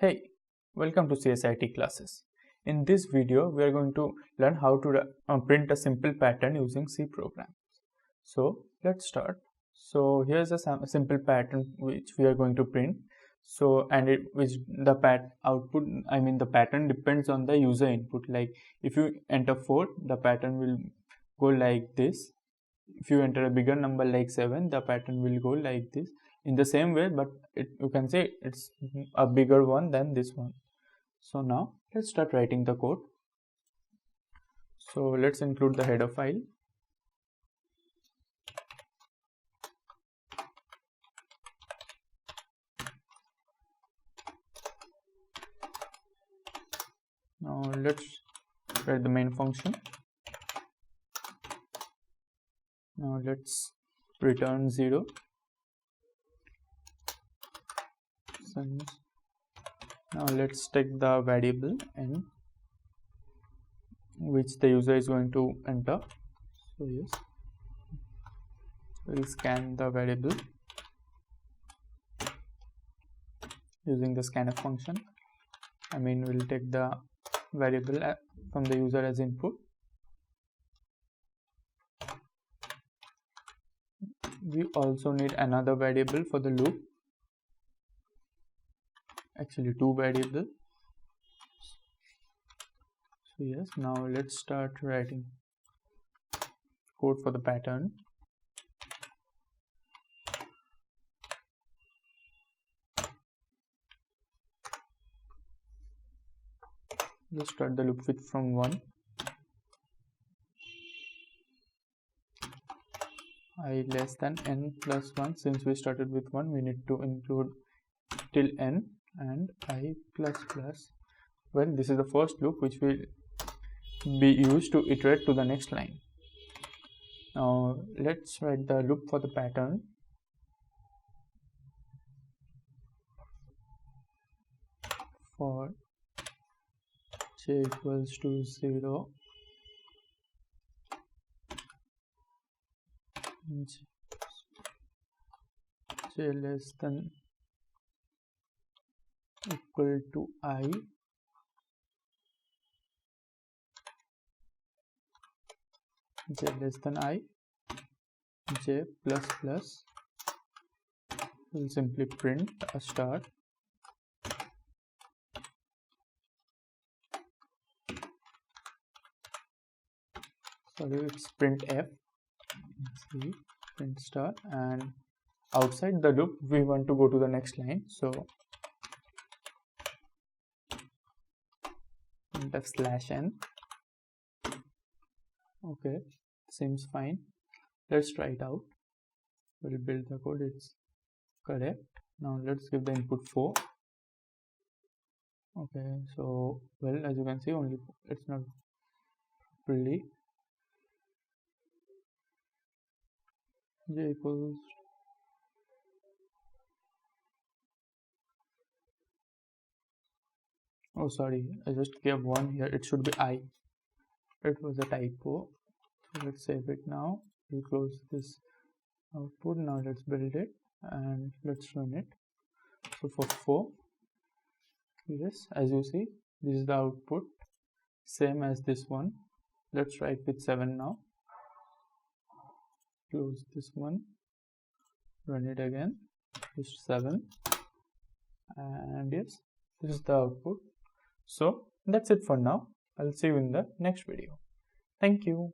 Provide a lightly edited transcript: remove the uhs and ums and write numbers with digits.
Hey, welcome to CSIT classes. In this video, we are going to learn how to print a simple pattern using C programs. So let's start. So here's a simple pattern which we are going to print. So the pattern depends on the user input. Like if you enter 4, the pattern will go like this. If you enter a bigger number like 7, the pattern will go like this. In the same way, but you can say it's a bigger one than this one. So now let's start writing the code. So let's include the header file. Now let's write the main function. Now let's return 0. Now let's take the variable n which the user is going to enter. So yes, we'll scan the variable using the scanf function. We'll take the variable from the user as input. We also need another variable for the loop. Actually 2 variables. So yes, now let's start writing code for the pattern. Let's start the loop with from 1. I less than n plus 1. Since we started with 1, we need to include till n and I plus plus. Well, this is the first loop which will be used to iterate to the next line. Now let's write the loop for the pattern. For j equals to 0, j less than equal to I, j less than I, j plus plus. We'll simply print a star. Sorry, it's print f. See, print star, and outside the loop we want to go to the next line. So printf slash n. Okay, seems fine. Let's try it out. We'll build the code. It's correct. Now let's give the input 4. Okay, so well, as you can see, only it's not really. J equals oh sorry, I just gave 1 here. It should be I. It was a typo. So let's save it now. We'll close this output. Now let's build it and let's run it. So for 4, yes, as you see, this is the output, same as this one. Let's try it with 7 now. Close this one, run it again, just 7, and yes, this is the output. So that's it for now. I'll see you in the next video. Thank you.